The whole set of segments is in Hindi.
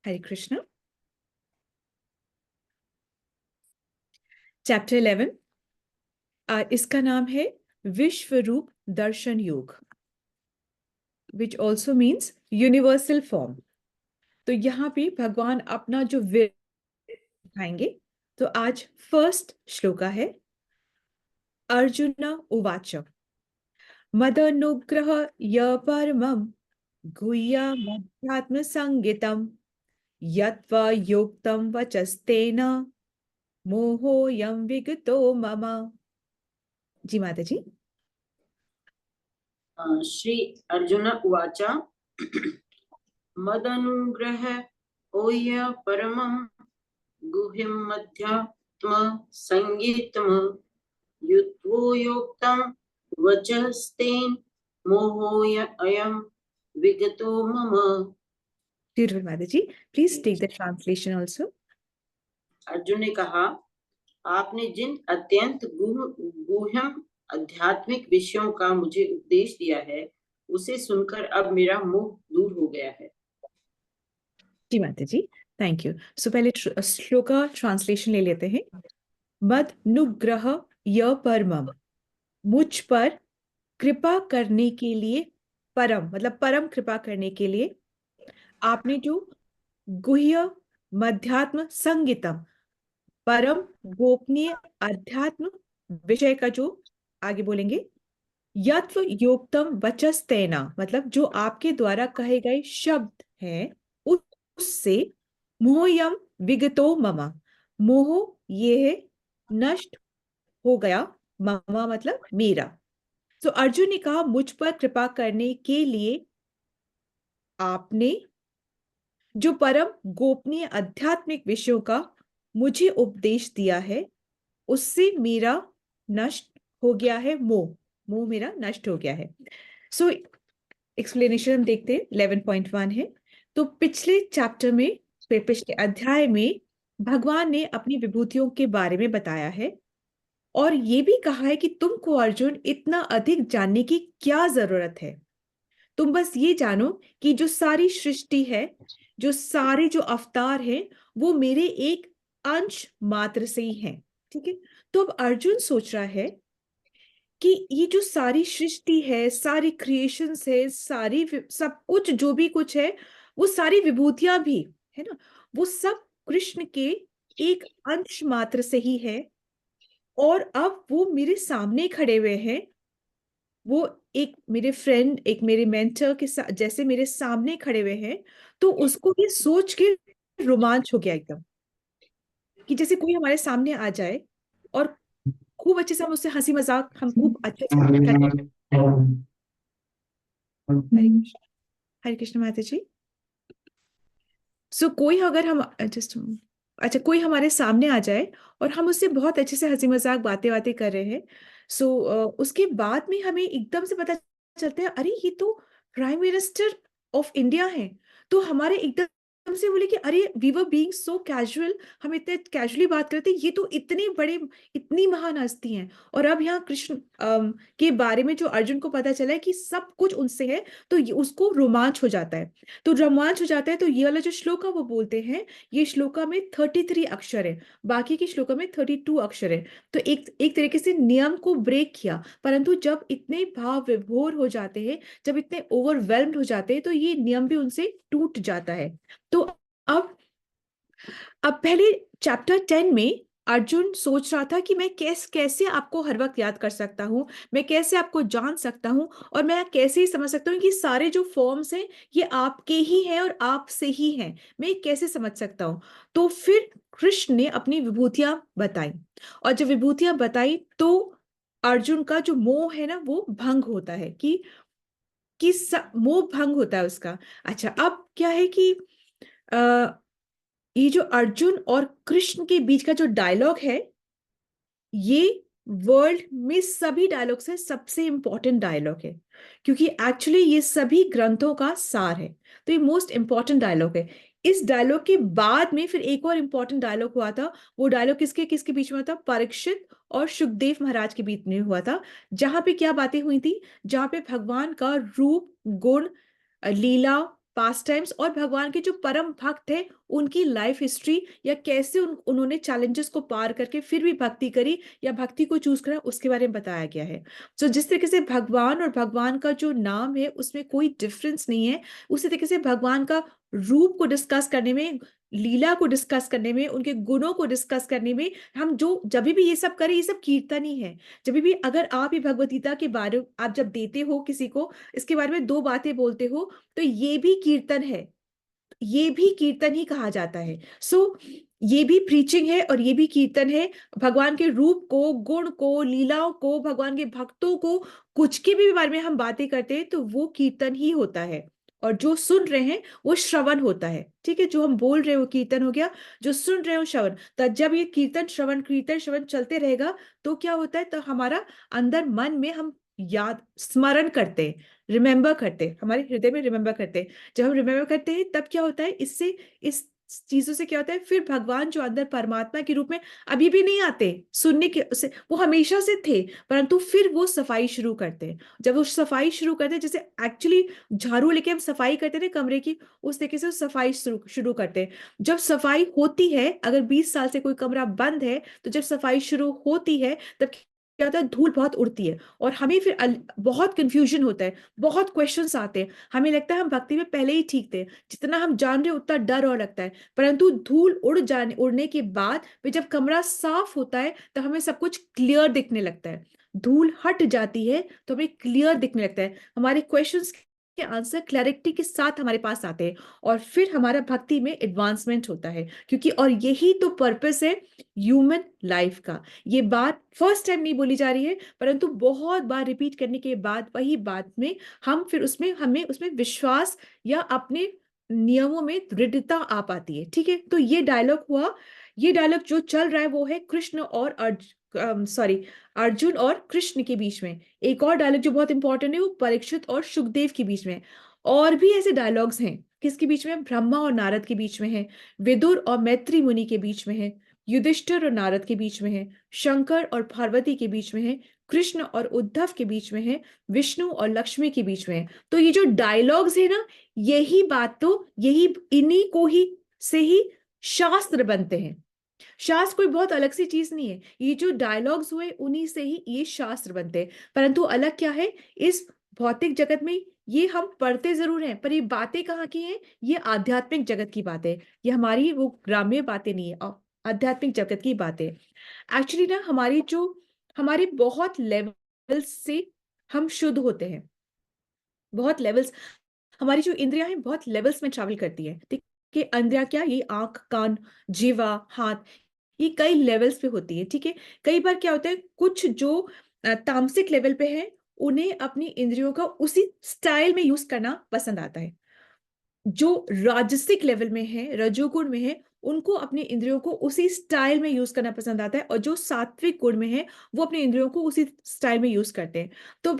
हरे कृष्ण। चैप्टर 11 इसका नाम है विश्वरूप दर्शन योग, which also means universal form. तो यहाँ पे भगवान अपना जो दिखाएंगे। तो आज फर्स्ट श्लोका है अर्जुन उवाच मदनुग्रह य परमं गुह्यमध्यात्म संगितम यत्वा योक्तं वचस्तेन मोहोऽयं विगतो मम। जी माता जी। श्री अर्जुन उवाच मदनुग्रह ओह्य परमं गुह्यं मध्यात्म संगीतम युत्वो योक्तं वचस्तेन मोहोय अयं विगतो मम। Beautiful, माता जी। Please take the translation also. Arjun ने कहा, आपने जिन अत्यंत गुह्यम आध्यात्मिक विषयों का मुझे उपदेश दिया है, उसे सुनकर अब मेरा मोह दूर हो गया है। जी माता जी, थैंक यू। सो पहले श्लोका ट्रांसलेशन ले लेते हैं। मद नुग्रह य परमम, मुझ पर कृपा करने के लिए, परम मतलब परम कृपा करने के लिए आपने जो गुह्य मध्यात्म संगीतम, परम गोपनीय अध्यात्म विषय का जो आगे बोलेंगे यत्व योक्तम वचस्तेना, मतलब जो आपके द्वारा कहे गए शब्द हैं उससे मोहयम विगतो ममा, मोह ये है नष्ट हो गया, ममा मतलब मेरा। तो अर्जुन ने कहा मुझ पर कृपा करने के लिए आपने जो परम गोपनीय आध्यात्मिक विषयों का मुझे उपदेश दिया है उससे मेरा नष्ट हो गया है मोह, मोह मेरा नष्ट हो गया है। सो एक्सप्लेनेशन हम देखते हैं 11.1 है। तो पिछले चैप्टर में, पिछले अध्याय में भगवान ने अपनी विभूतियों के बारे में बताया है और ये भी कहा है कि तुमको अर्जुन इतना अधिक जानने की क्या जरूरत है। तुम बस ये जानो कि जो सारी सृष्टि है, जो सारे जो अवतार हैं, वो मेरे एक अंश मात्र से ही हैं। ठीक है। तो अब अर्जुन सोच रहा है कि ये जो सारी सृष्टि है, सारी क्रिएशंस है, सारी सब कुछ जो भी कुछ है, वो सारी विभूतियां भी है ना, वो सब कृष्ण के एक अंश मात्र से ही है। और अब वो मेरे सामने खड़े हुए हैं, वो एक मेरे फ्रेंड, एक मेरे मेंटर के साथ जैसे मेरे सामने खड़े हुए हैं। तो उसको ये सोच के रोमांच हो गया एकदम, कि जैसे कोई हमारे सामने आ जाए और खूब अच्छे से हम उससे हंसी मजाक हम खूब अच्छे से करते हैं। हरे कृष्ण माता जी। सो कोई अगर हम जस्ट, अच्छा कोई हमारे सामने आ जाए और हम उससे बहुत अच्छे से हंसी मजाक बातें बातें कर रहे हैं। सो उसके बाद में हमें एकदम से पता चलता है अरे ये तो प्राइम मिनिस्टर ऑफ इंडिया है। तो हमारे एकदम से बोले कि अरे we were being so casual, हम इतने कैजुअली बात करते ये तो इतने बड़े, इतनी महान हस्ती हैं। और अब यहाँ कृष्ण के बारे में जो अर्जुन को पता चला है कि सब कुछ उनसे है, तो उसको रोमांच हो जाता है। तो रोमांच हो जाता है। तो ये वाला जो श्लोका वो बोलते हैं, ये श्लोका में 33 अक्षर है, बाकी की श्लोका में 32 अक्षर है। तो एक तरीके से नियम को ब्रेक किया। परंतु जब इतने भाव विभोर हो जाते हैं, जब इतने ओवरवेल्म्ड हो जाते हैं, तो ये नियम भी उनसे टूट जाता है। तो अब पहले चैप्टर 10 में अर्जुन सोच रहा था कि मैं कैसे आपको हर वक्त याद कर सकता हूं, मैं कैसे आपको जान सकता हूं, और मैं कैसे ही समझ सकता हूं कि सारे जो फॉर्म्स हैं ये आपके ही हैं और आपसे ही हैं, मैं कैसे समझ सकता हूं। तो फिर कृष्ण ने अपनी विभूतियां बताई, और जब विभूतियां बताई तो अर्जुन का जो मोह है ना वो भंग होता है, कि मोह भंग होता है उसका। अच्छा अब क्या है कि ये जो अर्जुन और कृष्ण के बीच का जो डायलॉग है, ये वर्ल्ड में सभी डायलॉग से सबसे इंपॉर्टेंट डायलॉग है, क्योंकि एक्चुअली ये सभी ग्रंथों का सार है। तो ये मोस्ट इंपॉर्टेंट डायलॉग है। इस डायलॉग के बाद में फिर एक और इंपॉर्टेंट डायलॉग हुआ था। वो डायलॉग किसके किसके बीच में हुआ था? परीक्षित और सुखदेव महाराज के बीच में हुआ था। जहां पे क्या बातें हुई थी? जहां पे भगवान का रूप, गुण, लीला, पास्ट टाइम्स और भगवान के जो परम भक्त है उनकी लाइफ हिस्ट्री, या कैसे उन्होंने चैलेंजेस को पार करके फिर भी भक्ति करी या भक्ति को चूज करा, उसके बारे में बताया गया है। तो जिस तरीके से भगवान और भगवान का जो नाम है उसमें कोई डिफरेंस नहीं है, उसी तरीके से भगवान का रूप को डिस्कस करने में, लीला को डिस्कस करने में, उनके गुणों को डिस्कस करने में, हम जो जब भी ये सब करें, ये सब कीर्तन ही है। जब भी अगर आप ये भगवत गीता के बारे आप जब देते हो किसी को, इसके बारे में दो बातें बोलते हो, तो ये भी कीर्तन है, ये भी कीर्तन ही कहा जाता है। सो ये भी प्रीचिंग है और ये भी कीर्तन है। भगवान के रूप को, गुण को, लीलाओं को, भगवान के भक्तों को, कुछ के भी बारे में हम बातें करते हैं तो वो कीर्तन ही होता है। और जो सुन रहे हैं वो श्रवण होता है, ठीक है। जो हम बोल रहे हैं वो कीर्तन हो गया, जो सुन रहे हो श्रवण। तो जब ये कीर्तन श्रवण चलते रहेगा तो क्या होता है, तो हमारा अंदर मन में हम याद स्मरण करते हैं, रिमेम्बर करते हैं, हमारे हृदय में रिमेम्बर करते हैं। जब हम रिमेम्बर करते हैं तब क्या होता है, इससे इस चीजों से क्या होता है, फिर भगवान जो अंदर परमात्मा के रूप में अभी भी नहीं आते सुनने के से, वो हमेशा से थे, परंतु फिर वो सफाई शुरू करते हैं। जब वो सफाई शुरू करते हैं, जैसे एक्चुअली झाड़ू लेके हम सफाई करते थे कमरे की, उस तरीके से वो सफाई शुरू करते हैं। जब सफाई होती है, अगर 20 साल से कोई कमरा बंद है, तो जब सफाई शुरू होती है तब क्या होता है, धूल बहुत उड़ती है और हमें फिर बहुत कंफ्यूजन होता है, बहुत क्वेश्चंस आते हैं। हमें लगता है हम भक्ति में पहले ही ठीक थे, जितना हम जान रहे उतना डर और लगता है। परंतु धूल उड़ने के बाद फिर जब कमरा साफ होता है तो हमें सब कुछ क्लियर दिखने लगता है। धूल हट जाती है तो हमें क्लियर दिखने लगता है, हमारे क्वेश्चंस के आंसर क्लैरिटी के साथ हमारे पास आते हैं और फिर हमारा भक्ति में एडवांसमेंट होता है। क्योंकि और यही तो पर्पस है ह्यूमन लाइफ का। ये बात फर्स्ट टाइम नहीं बोली जा रही है, परंतु बहुत बार रिपीट करने के बाद वही बात में हमें उसमें विश्वास या अपने नियमों में दृढ़ता आ पाती है, ठीक है। तो ये डायलॉग हुआ, ये डायलॉग जो चल रहा है वो है कृष्ण और अर्जुन और कृष्ण के बीच में। एक और डायलॉग जो बहुत इंपॉर्टेंट है वो परीक्षित और सुखदेव के बीच में। और भी ऐसे डायलॉग्स हैं, किसके बीच में, ब्रह्मा और नारद के बीच में है, विदुर और मैत्री मुनि के बीच में है, युधिष्ठिर और नारद के बीच में है, शंकर और पार्वती के बीच में है, कृष्ण और उद्धव के बीच में है, विष्णु और लक्ष्मी के बीच में है। तो ये जो डायलॉग्स है ना, यही बात तो यही इन्हीं को ही से ही शास्त्र बनते हैं। शास्त्र कोई बहुत अलग सी चीज नहीं है, ये जो डायलॉग्स हुए उन्हीं से ही ये शास्त्र बनते हैं। परंतु अलग क्या है, इस भौतिक जगत में ये हम पढ़ते जरूर हैं, पर ये बातें कहाँ की हैं, ये आध्यात्मिक जगत की बातें, ये हमारी वो ग्राम्य बातें नहीं है, आध्यात्मिक जगत की बातें। एक्चुअली ना हमारे बहुत लेवल्स से हम शुद्ध होते हैं, बहुत लेवल्स, हमारी जो इंद्रियां हैं बहुत लेवल्स में ट्रैवल करती है, ठीक है। इंद्रिया क्या, ये आंख, कान, जीवा, हाथ, ये कई लेवल्स पे होती है, ठीक है। कई बार क्या होता है, कुछ जो तामसिक लेवल पे है उन्हें अपनी इंद्रियों का उसी स्टाइल में यूज करना पसंद आता है। जो राजसिक लेवल में है, रजोगुण में है, उनको अपने इंद्रियों को उसी स्टाइल में यूज करना पसंद आता है, और जो सात्विक गुण में है वो अपने इंद्रियों को उसी स्टाइल में यूज करते हैं। तो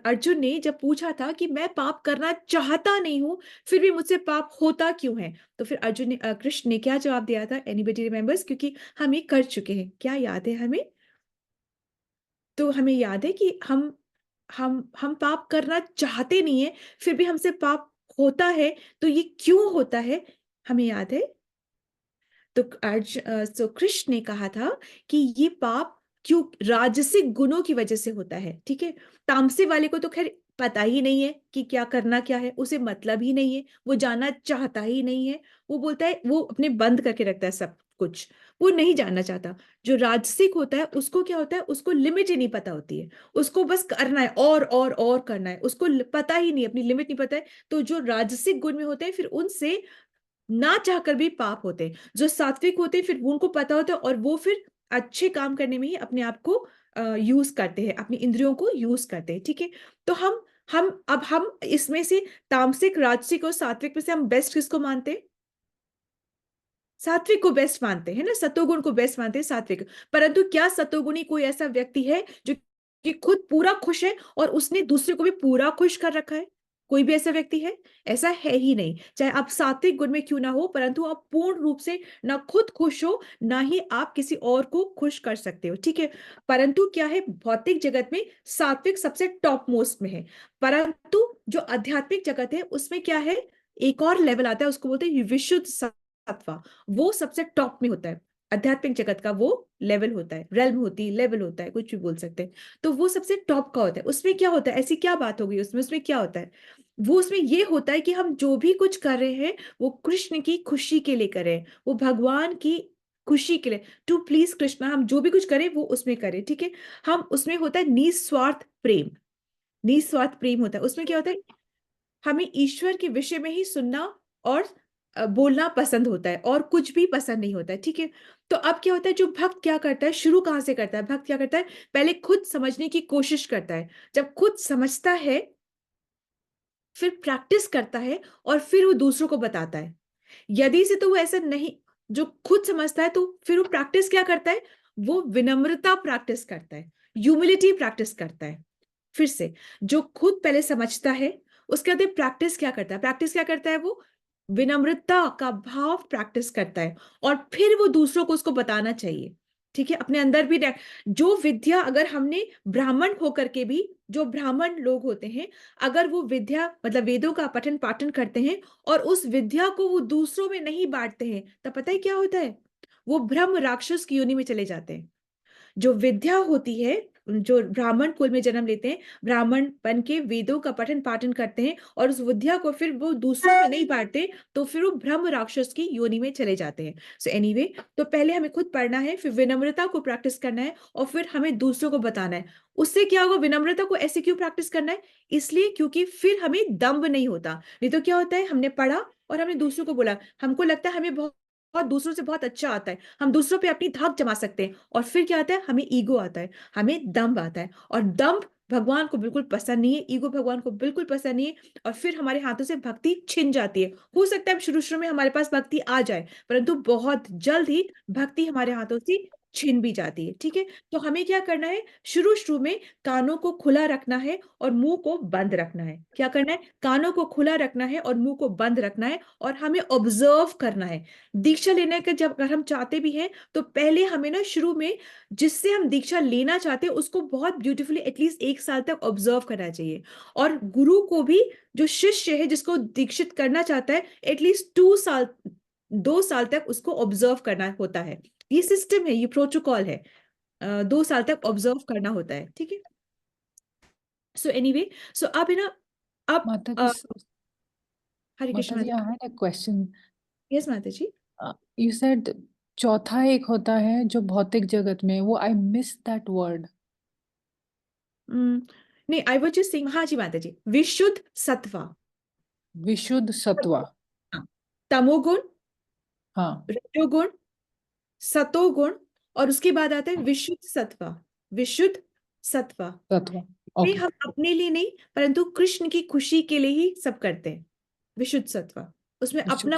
अर्जुन ने जब पूछा था कि मैं पाप करना चाहता नहीं हूं फिर भी मुझसे पाप होता क्यों है, तो फिर कृष्ण ने क्या जवाब दिया था, एनीबडी रिमेम्बर्स, क्योंकि हम ये कर चुके हैं, क्या याद है हमें? तो हमें याद है कि हम पाप करना चाहते नहीं है फिर भी हमसे पाप होता है, तो ये क्यों होता है, हमें याद है? तो कृष्ण ने कहा था कि ये पाप क्यों, राजसिक गुणों की वजह से होता है, ठीक है। तामसिक वाले को तो खैर पता ही नहीं है कि क्या करना क्या है, उसे मतलब ही नहीं है, वो जानना चाहता ही नहीं है। वो बोलता है, वो अपने बंद करके रखता है सब कुछ, वो नहीं जानना चाहता। जो राजसिक होता है उसको क्या होता है, उसको लिमिट ही नहीं पता होती है, उसको बस करना है और करना है, उसको पता ही नहीं, अपनी लिमिट नहीं पता है। तो जो राजसिक गुण में होते हैं फिर उनसे ना चाहकर भी पाप होते हैं। जो सात्विक होते हैं फिर उनको पता होता है और वो फिर अच्छे काम करने में ही अपने आप को यूज करते हैं, अपनी इंद्रियों को यूज करते हैं, ठीक है। तो हम इसमें से तामसिक, राजसिक और सात्विक में से हम बेस्ट किसको मानते हैं? सात्विक को बेस्ट मानते हैं ना, सतोगुण को बेस्ट मानते हैं, सात्विक। परंतु क्या सतोगुणी कोई ऐसा व्यक्ति है जो कि खुद पूरा खुश है और उसने दूसरे को भी पूरा खुश कर रखा है? कोई भी ऐसा व्यक्ति है? ऐसा है ही नहीं। चाहे आप सात्विक गुण में क्यों ना हो, परंतु आप पूर्ण रूप से ना खुद खुश हो, ना ही आप किसी और को खुश कर सकते हो, ठीक है। परंतु क्या है, भौतिक जगत में सात्विक सबसे टॉप मोस्ट में है, परंतु जो आध्यात्मिक जगत है उसमें क्या है, एक और लेवल आता है, उसको बोलते हैं विशुद्ध सत्व। वो सबसे टॉप में होता है, आध्यात्मिक जगत का वो लेवल होता है, रेल्म होती है, लेवल होता है, कुछ भी बोल सकते हैं। तो वो सबसे टॉप का होता है। उसमें क्या होता है, ऐसी क्या बात हो गई उसमें? उसमें क्या होता है? वो उसमें ये होता है कि हम जो भी कुछ कर रहे हैं वो कृष्ण की खुशी के लिए कर रहे हैं, वो भगवान की खुशी के लिए, टू प्लीज कृष्णा। हम जो भी कुछ करें वो उसमें करें, ठीक है। हम उसमें होता है निस्वार्थ प्रेम, निस्वार्थ प्रेम होता है। उसमें क्या होता है, हमें ईश्वर के विषय में ही सुनना और बोलना पसंद होता है, और कुछ भी पसंद नहीं होता है, ठीक है। तो अब क्या होता है, जो भक्त क्या करता है, शुरू कहाँ से करता है भक्त? क्या करता है, पहले खुद समझने की कोशिश करता है। जब खुद समझता है, फिर प्रैक्टिस करता है, और फिर वो दूसरों को बताता है। यदि से तो वो ऐसा नहीं, जो खुद समझता है तो फिर वो प्रैक्टिस क्या करता है, वो विनम्रता प्रैक्टिस करता है, ह्यूमिलिटी प्रैक्टिस करता है। फिर से, जो खुद पहले समझता है, उसके बाद प्रैक्टिस क्या करता है, प्रैक्टिस क्या करता है, वो विनम्रता का भाव प्रैक्टिस करता है, और फिर वो दूसरों को उसको बताना चाहिए, ठीक है। अपने अंदर भी जो विद्या, अगर हमने ब्राह्मण होकर के भी, जो ब्राह्मण लोग होते हैं, अगर वो विद्या मतलब वेदों का पठन पाठन करते हैं और उस विद्या को वो दूसरों में नहीं बांटते हैं, तब पता है क्या होता है, वो ब्रह्म राक्षस की योनि में चले जाते हैं। जो विद्या होती है, जो ब्राह्मण कुल में जन्म लेते हैं, ब्राह्मण बन के वेदों का पठन पाठन करते हैं और उस विद्या को फिर वो दूसरों में नहीं बांटते, तो फिर वो ब्रह्म राक्षस की योनि में चले जाते हैं। सो एनीवे, तो पहले हमें खुद पढ़ना है, फिर विनम्रता को प्रैक्टिस करना है, और फिर हमें दूसरों को बताना है। उससे क्या होगा, विनम्रता को ऐसे क्यों प्रैक्टिस करना है, इसलिए क्योंकि फिर हमें दम्भ नहीं होता। नहीं तो क्या होता है, हमने पढ़ा और हमने दूसरों को बोला, हमको लगता है हमें बहुत बहुत दूसरों से बहुत अच्छा आता है, हम दूसरों पे अपनी धाक जमा सकते हैं, और फिर क्या आता है, हमें ईगो आता है, हमें दम्भ आता है। और दम्भ भगवान को बिल्कुल पसंद नहीं है, ईगो भगवान को बिल्कुल पसंद नहीं है, और फिर हमारे हाथों से भक्ति छिन जाती है। हो सकता है शुरू शुरू में हमारे पास भक्ति आ जाए, परंतु बहुत जल्द ही भक्ति हमारे हाथों से छिन भी जाती है, ठीक है। तो हमें क्या करना है, शुरू शुरू में कानों को खुला रखना है और मुंह को बंद रखना है। क्या करना है, कानों को खुला रखना है और मुंह को बंद रखना है, और हमें ऑब्जर्व करना है। दीक्षा लेने का जब अगर हम चाहते भी हैं, तो पहले हमें ना शुरू में जिससे हम दीक्षा लेना चाहते हैं उसको बहुत ब्यूटीफुली एटलीस्ट 1 साल तक ऑब्जर्व करना चाहिए। और गुरु को भी, जो शिष्य है जिसको दीक्षित करना चाहता है, एटलीस्ट 2 साल 2 साल तक उसको ऑब्जर्व करना होता है। ये सिस्टम है, ये प्रोटोकॉल है, 2 साल तक ऑब्जर्व करना होता है, ठीक है। सो एनीवे, सो अब है ना, अब माता जी, हरे कृष्ण माता जी, माता। I had a question. Yes माता जी। You said चौथा एक होता है जो भौतिक जगत में, वो I missed that word. नहीं, आई वाज जस्ट सेइंग, हाँ जी माता जी, विशुद्ध सत्वा। विशुद्ध सत्वा। हाँ। तमोगुण, हाँ, रजोगुण, सतोगुण, और उसके बाद आता है विशुद्ध सत्वा। विशुद्ध सत्वा सत्वा। में ओके। हम अपने लिए नहीं, परंतु कृष्ण की खुशी के लिए ही सब करते हैं। विशुद्ध सत्वा, उसमें विशुद्ध अपना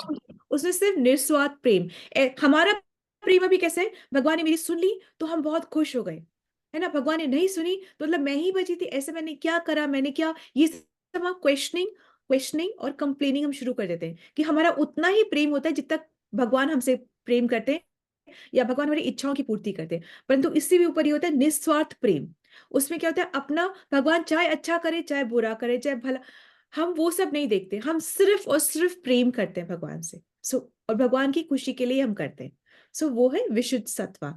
उसमें सिर्फ निस्वार्थ प्रेम। हमारा प्रेम अभी कैसे है, भगवान ने मेरी सुन ली तो हम बहुत खुश हो गए, है ना। भगवान ने नहीं सुनी तो मतलब मैं ही बची थी, ऐसे मैंने क्या करा, मैंने क्या, ये सब क्वेश्चनिंग क्वेश्चनिंग और कंप्लेनिंग हम शुरू कर देते हैं, कि हमारा उतना ही प्रेम होता है जितना भगवान हमसे प्रेम करते हैं, या भगवान हमारी इच्छाओं की पूर्ति करते हैं। परंतु इससे भी ऊपर ये होता है निस्वार्थ प्रेम। उसमें क्या होता है, अपना, भगवान चाहे अच्छा करे चाहे बुरा करे चाहे भला, हम वो सब नहीं देखते, हम सिर्फ और सिर्फ प्रेम करते हैं भगवान से। सो और भगवान की खुशी के लिए हम करते हैं। सो वो है विशुद्ध सत्वा।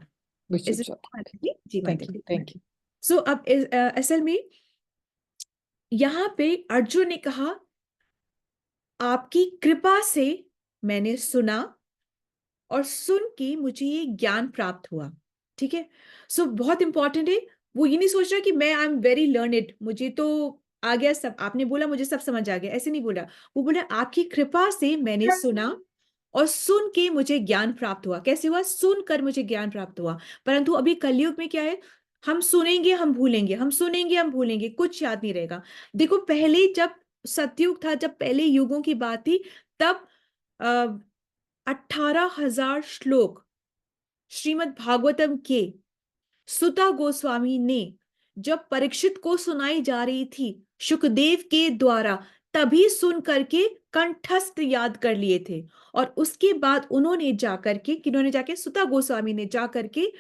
विशुद्ध इस सत्वा। माता जी, जी माता थैंक यू, जी। Thank you. सो अब असल में यहाँ पे अर्जुन ने कहा, आपकी कृपा से मैंने सुना और सुन के मुझे ये ज्ञान प्राप्त हुआ, ठीक है। सो बहुत इंपॉर्टेंट है, वो ये नहीं सोच रहा कि मैं आई एम वेरी लर्नेड, मुझे तो आ गया सब, आपने बोला मुझे सब समझ आ गया, ऐसे नहीं बोला। वो बोला आपकी कृपा से मैंने सुना और सुन के मुझे ज्ञान प्राप्त हुआ। कैसे हुआ, सुनकर मुझे ज्ञान प्राप्त हुआ। परंतु अभी कलयुग में क्या है, हम सुनेंगे हम भूलेंगे, हम सुनेंगे हम भूलेंगे, कुछ याद नहीं रहेगा। देखो पहले जब सतयुग था, जब पहले युगों की बात थी, तब 18,000 श्लोक श्रीमद् भागवतम के सुता गोस्वामी ने जब परीक्षित को सुनाई जा रही थी सुखदेव के द्वारा, तभी सुन करके कंठस्थ याद कर लिए थे। और उसके बाद उन्होंने जाकर के, किन्होंने जाके, सुता गोस्वामी ने जाकर के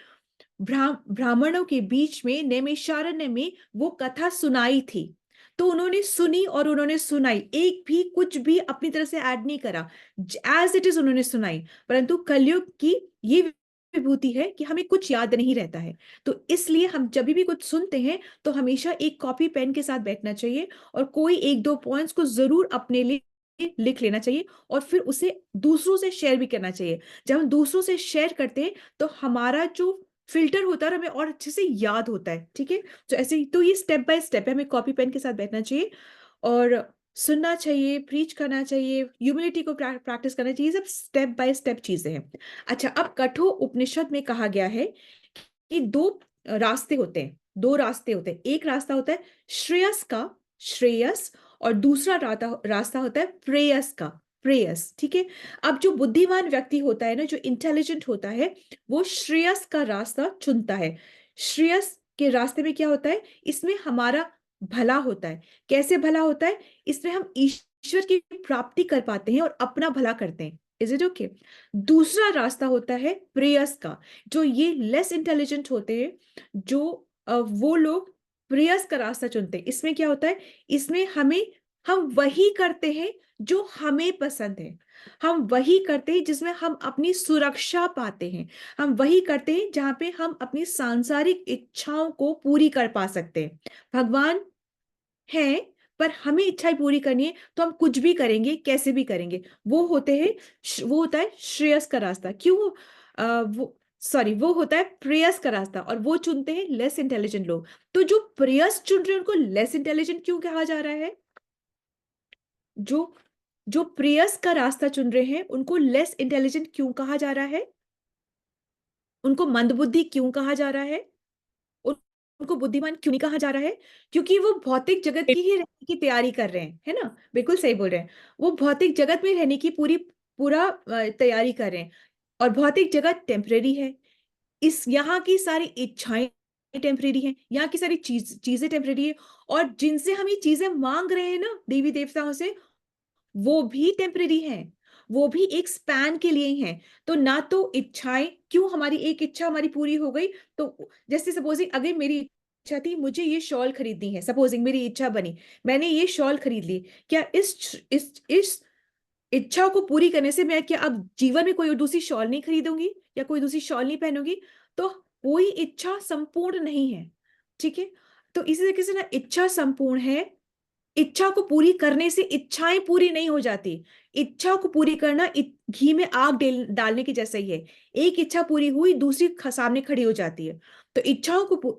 ब्राह्मणों के बीच में नैमिषारण्य में वो कथा सुनाई थी। तो उन्होंने सुनी और उन्होंने सुनाई, एक भी कुछ भी अपनी तरफ से ऐड नहीं करा, एज इट इज उन्होंने सुनाई। परंतु कलयुग की ये विभूति है कि हमें कुछ याद नहीं रहता है, तो इसलिए हम जब भी कुछ सुनते हैं तो हमेशा एक कॉपी पेन के साथ बैठना चाहिए और कोई एक दो पॉइंट्स को जरूर अपने लिए लिख लेना चाहिए और फिर उसे दूसरों से शेयर भी करना चाहिए। जब हम दूसरों से शेयर करते हैं तो हमारा जो फिल्टर होता है और हमें और अच्छे से याद होता है। ठीक है, तो ऐसे ही तो ये स्टेप बाय स्टेप है, हमें कॉपी पेन के साथ बैठना चाहिए और सुनना चाहिए, प्रीच करना चाहिए, ह्यूमिलिटी को प्रैक्टिस करना चाहिए, सब स्टेप बाय स्टेप चीजें हैं। अच्छा, अब कठोर उपनिषद में कहा गया है कि दो रास्ते होते हैं, दो रास्ते होते हैं। एक रास्ता होता है श्रेयस का, श्रेयस, और दूसरा रास्ता होता है प्रेयस का, प्रेयस। ठीक है, अब जो बुद्धिमान व्यक्ति होता है ना, जो इंटेलिजेंट होता है, वो श्रेयस का रास्ता चुनता है। श्रेयस के रास्ते में क्या होता है, इसमें हमारा भला होता है। कैसे भला होता है, इसमें हम ईश्वर की प्राप्ति कर पाते हैं और अपना भला करते हैं। Is it okay? दूसरा रास्ता होता है प्रेयस का, जो ये लेस इंटेलिजेंट होते हैं, जो वो लोग प्रेयस का रास्ता चुनते हैं। इसमें क्या होता है, इसमें हम वही करते हैं जो हमें पसंद है, हम वही करते हैं जिसमें हम अपनी सुरक्षा पाते हैं, हम वही करते हैं जहां पे हम अपनी सांसारिक इच्छाओं को पूरी कर पा सकते हैं। भगवान है, पर हमें इच्छाएं पूरी करनी है तो हम कुछ भी करेंगे, कैसे भी करेंगे। वो होते हैं, वो होता है श्रेयस का रास्ता। क्यों? वो सॉरी, वो होता है प्रेयस का रास्ता, और वो चुनते हैं लेस इंटेलिजेंट लोग। तो जो प्रेयस चुन रहे हैं उनको लेस इंटेलिजेंट क्यों कहा जा रहा है? जो जो प्रेयस का रास्ता चुन रहे हैं उनको लेस इंटेलिजेंट क्यों कहा जा रहा है? उनको मंदबुद्धि क्यों कहा जा रहा है? उनको बुद्धिमान क्यों नहीं कहा जा रहा है? क्योंकि वो भौतिक जगत की ही रहने की तैयारी कर रहे हैं, है ना? बिल्कुल सही बोल रहे हैं। वो भौतिक जगत में रहने की पूरा तैयारी कर रहे हैं, और भौतिक जगत टेम्परेरी है। इस यहाँ की सारी इच्छाएं टेम्परेरी हैं, यहाँ की सारी चीजें टेम्परेरी है, और जिनसे हम ये चीजें मांग रहे हैं ना देवी देवताओं से, वो भी टेम्परेरी हैं, वो भी एक स्पैन के लिए ही हैं। तो ना तो इच्छाएं, क्यों हमारी एक इच्छा हमारी पूरी हो गई, तो जैसे सपोजिंग अगर मेरी इच्छा थी मुझे ये शॉल खरीदनी है, सपोजिंग मेरी इच्छा बनी, मैंने ये शॉल खरीद ली, क्या इस इच्छा को पूरी करने से मैं क्या अब जीवन में कोई दूसरी शॉल नहीं खरीदूंगी या कोई दूसरी शॉल नहीं पहनूंगी? तो कोई इच्छा संपूर्ण नहीं है। ठीक है, तो इसी तरीके से ना इच्छा संपूर्ण है। इच्छा को पूरी करने से इच्छाएं पूरी नहीं हो जाती। इच्छा को पूरी करना घी में आग डालने की जैसा ही है। एक इच्छा पूरी हुई, दूसरी सामने खड़ी हो जाती है। तो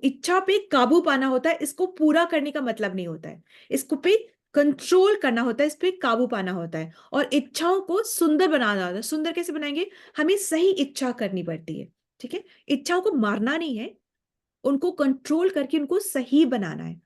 इच्छा पे काबू पाना होता है, इसको पूरा करने का मतलब नहीं होता है। इसको पे कंट्रोल करना होता है, इस पे काबू पाना होता है, और इच्छाओं को सुंदर बनाना होता है। सुंदर कैसे बनाएंगे? हमें सही इच्छा करनी पड़ती है। ठीक है, इच्छाओं को मारना नहीं है, उनको कंट्रोल करके उनको सही बनाना है।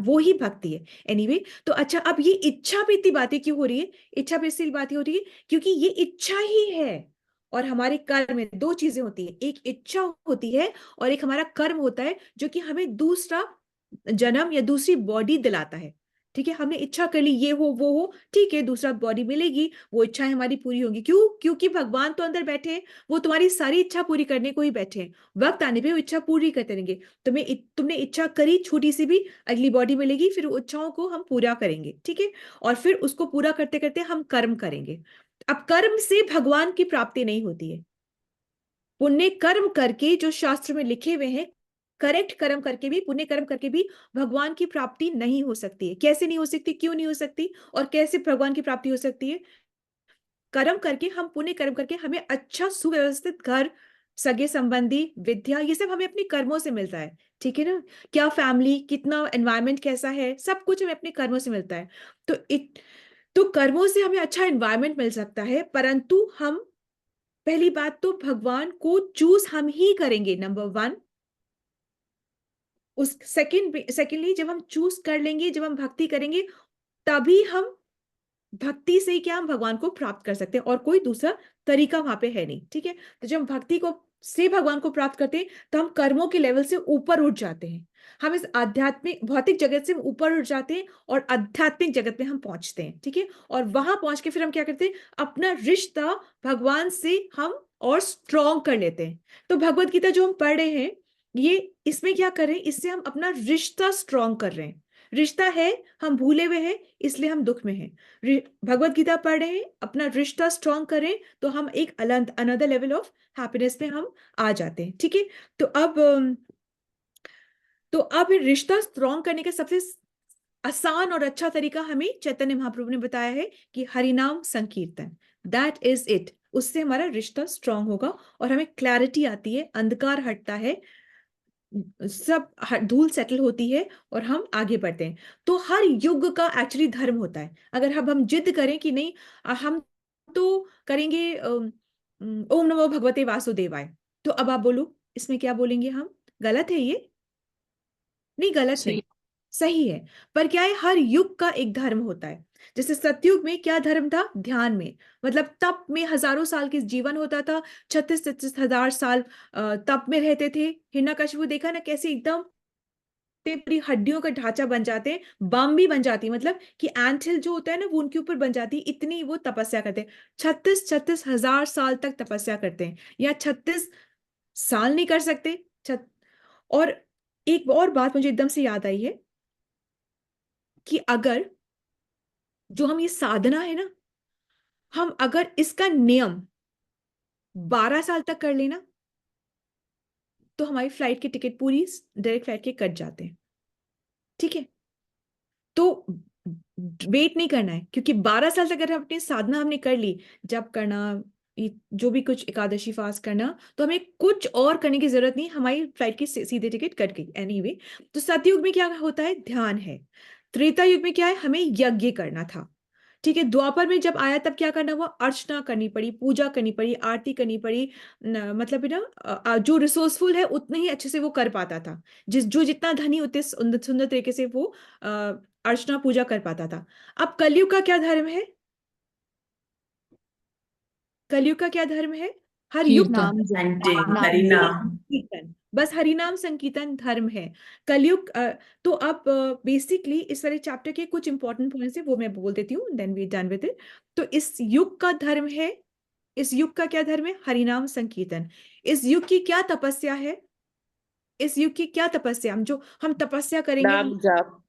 वो ही भक्ति है। एनीवे, तो अच्छा, अब ये इच्छा पे इतनी बातें क्यों हो रही है? इच्छा पे इसलिए बातें हो रही है क्योंकि ये इच्छा ही है, और हमारे कर्म में दो चीजें होती है, एक इच्छा होती है और एक हमारा कर्म होता है, जो कि हमें दूसरा जन्म या दूसरी बॉडी दिलाता है। ठीक है, हमने इच्छा कर ली, ये हो वो हो, ठीक है, दूसरा बॉडी मिलेगी, वो इच्छाएं हमारी पूरी होंगी। क्यों? क्योंकि भगवान तो अंदर बैठे हैं, वो तुम्हारी सारी इच्छा पूरी करने को ही बैठे हैं। वक्त आने पे वो इच्छा पूरी करते रहेंगे। तुमने इच्छा करी छोटी सी भी, अगली बॉडी मिलेगी, फिर इच्छाओं को हम पूरा करेंगे। ठीक है, और फिर उसको पूरा करते करते हम कर्म करेंगे। अब कर्म से भगवान की प्राप्ति नहीं होती है। पुण्य कर्म करके, जो शास्त्र में लिखे हुए हैं, करेक्ट कर्म करके भी, पुण्य कर्म करके भी भगवान की प्राप्ति नहीं हो सकती है। कैसे नहीं हो सकती, क्यों नहीं हो सकती, और कैसे भगवान की प्राप्ति हो सकती है? कर्म करके, हम पुण्य कर्म करके हमें अच्छा सुव्यवस्थित घर, सगे संबंधी, विद्या, ये सब हमें अपने कर्मों से मिलता है। ठीक है ना? क्या फैमिली, कितना एनवायरनमेंट कैसा है, सब कुछ हमें अपने कर्मों से मिलता है। तो तो कर्मों से हमें अच्छा एनवायरनमेंट मिल सकता है, परंतु हम, पहली बात तो भगवान को चूज हम ही करेंगे, नंबर वन। उस सेकेंडली जब हम चूज कर लेंगे, जब हम भक्ति करेंगे, तभी हम भक्ति से ही क्या हम भगवान को प्राप्त कर सकते हैं, और कोई दूसरा तरीका वहां पे है नहीं। ठीक है, तो जब हम भक्ति को से भगवान को प्राप्त करते हैं तो हम कर्मों के लेवल से ऊपर उठ जाते हैं। हम इस आध्यात्मिक भौतिक जगत से ऊपर उठ जाते हैं और आध्यात्मिक जगत में हम पहुंचते हैं। ठीक है, और वहां पहुंच के फिर हम क्या करते हैं, अपना रिश्ता भगवान से हम और स्ट्रॉन्ग कर लेते हैं। तो भगवत गीता जो हम पढ़ रहे हैं, ये इसमें क्या कर रहे हैं, इससे हम अपना रिश्ता स्ट्रॉन्ग कर रहे हैं। रिश्ता है, हम भूले हुए हैं, इसलिए हम दुख में हैं। भगवत गीता पढ़ रहे हैं, अपना रिश्ता स्ट्रांग करें तो हम एक अनदर लेवल ऑफ हैप्पीनेस में हम आ जाते हैं। ठीक है, तो अब रिश्ता स्ट्रांग करने का सबसे आसान और अच्छा तरीका हमें चैतन्य महाप्रभु ने बताया है कि हरिनाम संकीर्तन, दैट इज इट। उससे हमारा रिश्ता स्ट्रांग होगा और हमें क्लैरिटी आती है, अंधकार हटता है, सब धूल सेटल होती है और हम आगे बढ़ते हैं। तो हर युग का एक्चुअली धर्म होता है। अगर हम जिद करें कि नहीं हम तो करेंगे ओम नमो भगवते वासुदेवाय, तो अब आप बोलो इसमें क्या बोलेंगे हम? गलत है ये? नहीं, गलत नहीं, सही। सही है। पर क्या है, हर युग का एक धर्म होता है। जैसे सतयुग में क्या धर्म था? ध्यान में, मतलब तप में हजारों साल के जीवन होता था। 36,000 तप में रहते थे। हिरण्यकशिपु देखा ना कैसे एकदम पूरी हड्डियों का ढांचा बन जाते हैं, बम भी बन जाती है, मतलब कि एंट हिल जो होता है ना वो उनके ऊपर बन जाती है, इतनी वो तपस्या करते हैं। 36,000 तक तपस्या करते हैं, या 36 साल नहीं कर सकते। और एक और बात मुझे एकदम से याद आई है कि अगर जो हम ये साधना है ना, हम अगर इसका नियम 12 साल तक कर लेना तो हमारी फ्लाइट की टिकट पूरी डायरेक्ट फ्लाइट के कट जाते हैं। ठीक है, तो वेट नहीं करना है, क्योंकि 12 साल तक अगर अपनी साधना हमने कर ली, जब करना, जो भी कुछ एकादशी फास्ट करना, तो हमें कुछ और करने की जरूरत नहीं, हमारी फ्लाइट की सीधे टिकट कट गई एनीवे। तो सतयुग में क्या होता है? ध्यान है। त्रेता युग में क्या है? हमें यज्ञ करना था। ठीक है, द्वापर में जब आया तब क्या करना हुआ? अर्चना करनी पड़ी, पूजा करनी पड़ी, आरती करनी पड़ी। मतलब है ना, जो रिसोर्सफुल है उतने ही अच्छे से वो कर पाता था। जो जितना धनी उतने सुंदर सुंदर तरीके से वो अर्चना पूजा कर पाता था। अब कलयुग का क्या धर्म है? कलयुग का क्या धर्म है? हर युग कीर्तन। नाम चैंटिंग, नाम हरि जप। नाम। संकीर्तन, बस हरिनाम संकीर्तन धर्म है कलयुग। तो अब बेसिकली इस वाले चैप्टर के कुछ इंपॉर्टेंट पॉइंट्स है वो मैं बोल देती हूँ, then we done with it. तो इस युग का धर्म है, इस युग का क्या धर्म है? हरिनाम संकीर्तन। इस युग की क्या तपस्या है? इस युग की क्या तपस्या, हम तपस्या करेंगे, हम नाम जाप।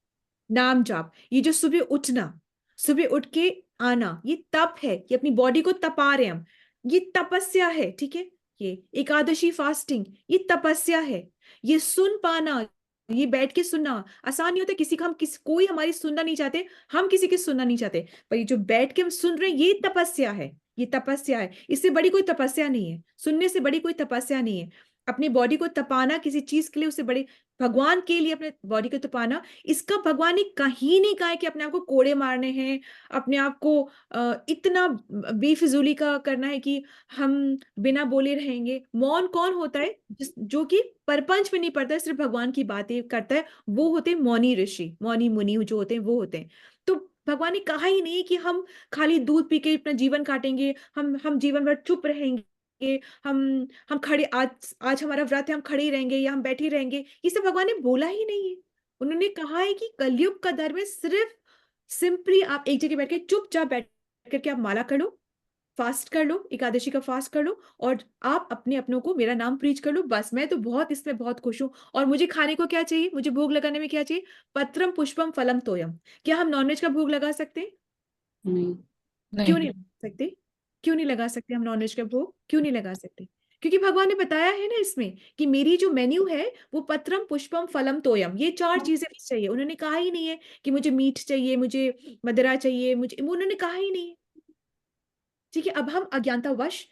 नाम जाप। ये जो सुबह उठना, सुबह उठ के आना, ये तप है, ये अपनी बॉडी को तपा रहे हैं हम, ये तपस्या है। ठीक है, ये एकादशी फास्टिंग, ये तपस्या है। ये सुन पाना, ये बैठ के सुनना आसान नहीं होता किसी का, कोई हमारी सुनना नहीं चाहते, हम किसी की सुनना नहीं चाहते, पर ये जो बैठ के हम सुन रहे हैं ये तपस्या है, ये तपस्या है। इससे बड़ी कोई तपस्या नहीं है, सुनने से बड़ी कोई तपस्या नहीं है। अपनी बॉडी को तपाना किसी चीज के लिए, उससे बड़े भगवान के लिए अपने बॉडी को तपाना, इसका भगवान ने कहीं नहीं कहा है कि अपने आप को कोड़े मारने हैं, अपने आप को इतना बेफिजूली का करना है कि हम बिना बोले रहेंगे। मौन कौन होता है? जो कि परपंच में नहीं पड़ता है, सिर्फ भगवान की बातें करता है, वो होते हैं मौनी ऋषि, मौनी मुनि जो होते हैं वो होते हैं। तो भगवान ने कहा ही नहीं कि हम खाली दूध पी के अपना जीवन काटेंगे, हम जीवन भर चुप रहेंगे, हम खड़े, आज हमारा व्रत है, हम खड़े ही रहेंगे या हम बैठे ही रहेंगे, ये सब भगवान ने बोला ही नहीं है। उन्होंने कहा है कि कलयुग का धर्म है सिर्फ सिंपली आप एक जगह बैठ के चुपचाप बैठ करके आप माला कर लो, फास्ट कर लो, एकादशी का फास्ट कर लो, और आप अपने अपनों को मेरा नाम प्रीच कर लो। बस मैं तो बहुत इसमें बहुत खुश हूँ। और मुझे खाने को क्या चाहिए? मुझे भोग लगाने में क्या चाहिए? पत्रम पुष्पम फलम तोयम। क्या हम नॉनवेज का भोग लगा सकते हैं? नहीं। क्यों नहीं। नहीं लगा सकते? क्यों नहीं लगा सकते हम नॉनवेज का भोग? क्यों नहीं लगा सकते? क्योंकि भगवान ने बताया है ना इसमें कि मेरी जो मेन्यू है वो पत्रम पुष्पम फलम तोयम, ये 4 चीजें बस चाहिए। उन्होंने कहा ही नहीं है कि मुझे मीट चाहिए, मुझे मदिरा चाहिए, मुझे, उन्होंने कहा ही नहीं है। ठीक है, अब हम अज्ञानता वश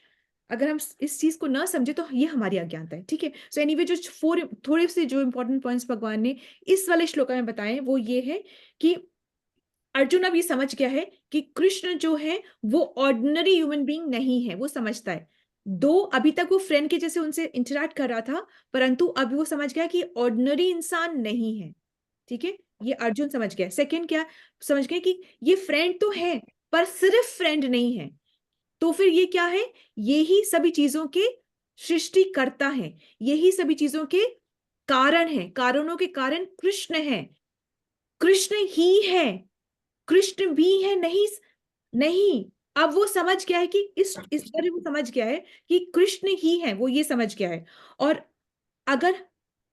अगर हम इस चीज को ना समझे तो ये हमारी अज्ञानता है। ठीक है, सो एनीवे जो थोड़े से जो इंपॉर्टेंट पॉइंट्स भगवान ने इस वाले श्लोक में बताए वो ये है कि अर्जुन अब ये समझ गया है कि कृष्ण जो है वो ऑर्डिनरी ह्यूमन बीइंग नहीं है, वो समझता है। दो अभी तक वो फ्रेंड के जैसे उनसे इंटरेक्ट कर रहा था, परंतु अभी वो समझ गया कि ऑर्डिनरी इंसान नहीं है। ठीक है, ये अर्जुन समझ गया। सेकंड क्या समझ गया? कि ये फ्रेंड तो है पर सिर्फ फ्रेंड नहीं है। तो फिर ये क्या है? यही सभी चीजों के सृष्टि करता है, यही सभी चीजों के कारण है, कारणों के कारण कृष्ण है, कृष्ण ही है, कृष्ण भी है नहीं, नहीं। अब वो समझ गया है कि इस बारे वो समझ गया है कि कृष्ण ही है, वो ये समझ गया है। और अगर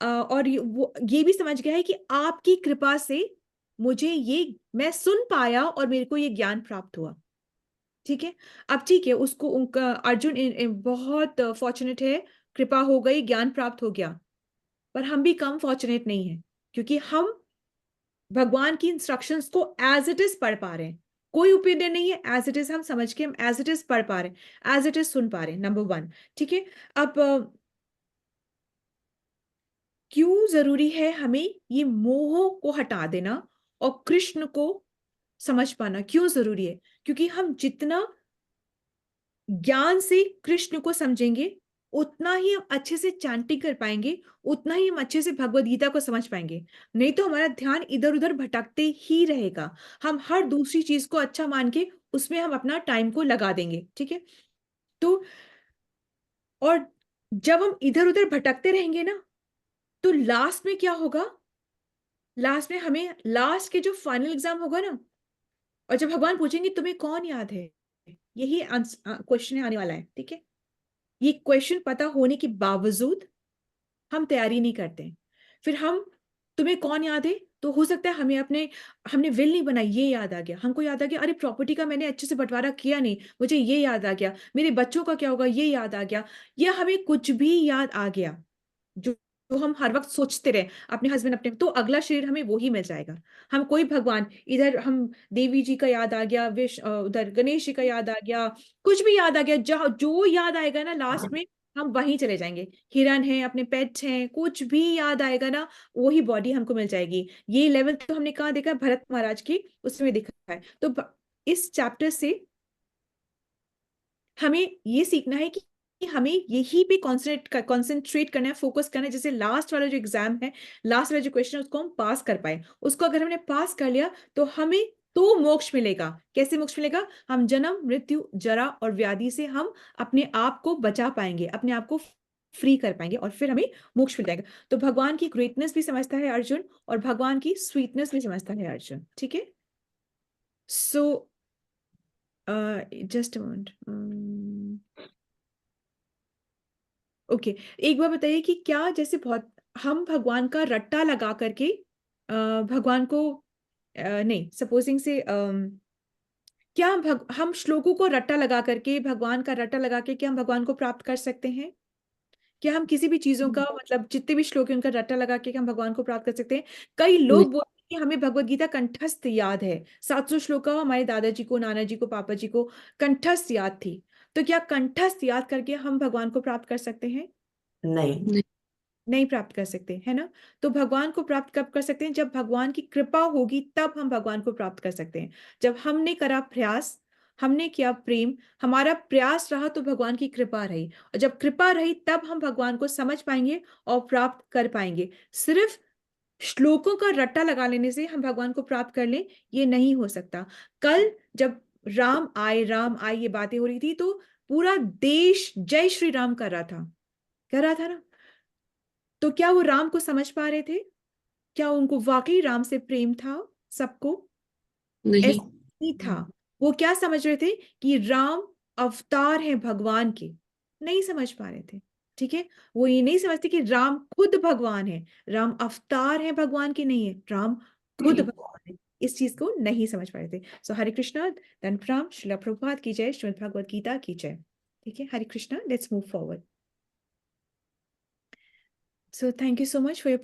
और वो ये भी समझ गया है कि आपकी कृपा से मैं सुन पाया और मेरे को ये ज्ञान प्राप्त हुआ। ठीक है, अब ठीक है, उसको उनका अर्जुन बहुत फॉर्चुनेट है, कृपा हो गई, ज्ञान प्राप्त हो गया। पर हम भी कम फॉर्चुनेट नहीं है, क्योंकि हम भगवान की इंस्ट्रक्शंस को एज इट इज पढ़ पा रहे हैं। कोई ओपिनियन नहीं है, एज इट इज हम समझ के हम एज इट इज पढ़ पा रहे हैं, एज इट इज सुन पा रहे हैं, नंबर 1। ठीक है, अब क्यों जरूरी है हमें ये मोह को हटा देना और कृष्ण को समझ पाना, क्यों जरूरी है? क्योंकि हम जितना ज्ञान से कृष्ण को समझेंगे, उतना ही हम अच्छे से चैंटिंग कर पाएंगे, उतना ही हम अच्छे से भगवद गीता को समझ पाएंगे। नहीं तो हमारा ध्यान इधर उधर भटकते ही रहेगा। हम हर दूसरी चीज को अच्छा मान के उसमें हम अपना टाइम को लगा देंगे। ठीक है, तो और जब हम इधर उधर भटकते रहेंगे ना, तो लास्ट में क्या होगा? लास्ट में हमें लास्ट के जो फाइनल एग्जाम होगा ना, और जब भगवान पूछेंगे तुम्हें कौन याद है, यही क्वेश्चन आने वाला है। ठीक है, ये क्वेश्चन पता होने के बावजूद हम तैयारी नहीं करते। फिर हम तुम्हें कौन याद है, तो हो सकता है हमने विल नहीं बनाई, ये याद आ गया, हमको याद आ गया अरे प्रॉपर्टी का मैंने अच्छे से बंटवारा किया नहीं, मुझे ये याद आ गया, मेरे बच्चों का क्या होगा, ये याद आ गया, या हमें कुछ भी याद आ गया जो जो हम हर वक्त सोचते रहे अपने हस्बैंड अपने, तो अगला शरीर हमें वो ही मिल जाएगा। हम कोई भगवान, इधर हम देवी जी का याद आ गया, उधर गणेश जी का याद आ गया, कुछ भी याद आ गया, जहाँ जो याद आएगा ना लास्ट में हम वहीं चले जाएंगे। हिरन है, अपने पेट्स हैं, कुछ भी याद आएगा ना, वही बॉडी हमको मिल जाएगी। ये लेवल तो हमने कहाँ देखा है? भरत महाराज की उसमें देखा है। तो इस चैप्टर से हमें ये सीखना है कि हमें यही पे कॉन्सेंट्रेट करना है, फोकस करना है। जैसे लास्ट वाला जो एग्जाम है, लास्ट वाला जो क्वेश्चन है, उसको हम पास कर पाए, उसको अगर हमने पास कर लिया तो हमें तो मोक्ष मिलेगा। कैसे मोक्ष मिलेगा? हम जन्म मृत्यु जरा और व्याधि से हम अपने आप को बचा पाएंगे, अपने आप को फ्री कर पाएंगे, और फिर हमें मोक्ष मिल जाएगा। तो भगवान की ग्रेटनेस भी समझता है अर्जुन, और भगवान की स्वीटनेस भी समझता है अर्जुन। ठीक है, so just a moment. Okay, एक बार बताइए कि क्या जैसे बहुत हम भगवान का रट्टा लगा करके भगवान को नहीं, सपोजिंग से क्या हम श्लोकों को रट्टा लगा करके, भगवान का रट्टा लगा के क्या हम भगवान को प्राप्त कर सकते हैं? क्या हम किसी भी चीजों का मतलब जितने भी श्लोक हैं उनका रट्टा लगा के हम भगवान को प्राप्त कर सकते हैं? कई लोग बोलते हैं कि हमें भगवत गीता कंठस्थ याद है, 700 श्लोक हमारे दादाजी को, नाना जी को, पापा जी को कंठस्थ याद थी। तो क्या कंठस्थ याद करके हम भगवान को प्राप्त कर सकते हैं? नहीं। नहीं प्राप्त कर सकते, है ना? तो भगवान को प्राप्त कब कर सकते हैं? जब भगवान की कृपा होगी, तब हम भगवान को प्राप्त कर सकते हैं। जब हमने करा प्रयास, हमने किया प्रेम, हमारा प्रयास रहा, तो भगवान की कृपा रही, और जब कृपा रही तब हम भगवान को समझ पाएंगे और प्राप्त कर पाएंगे। सिर्फ श्लोकों का रट्टा लगा लेने से हम भगवान को प्राप्त कर लें, ये नहीं हो सकता। कल जब राम आए ये बातें हो रही थी, तो पूरा देश जय श्री राम कर रहा था ना? तो क्या वो राम को समझ पा रहे थे? क्या उनको वाकई राम से प्रेम था? सबको नहीं। ऐसा नहीं था। वो क्या समझ रहे थे कि राम अवतार हैं भगवान के, नहीं समझ पा रहे थे। ठीक है, वो ये नहीं समझते कि राम खुद भगवान है, राम अवतार है भगवान के, नहीं है, राम खुद भगवान है। इस चीज को नहीं समझ पा रहे थे। सो हरे कृष्णा, धन राम, श्रील प्रभुपाद की जय, श्रीमद् भगवद गीता की जय। ठीक है, Hare Krishna, let's move forward. So thank you so much for your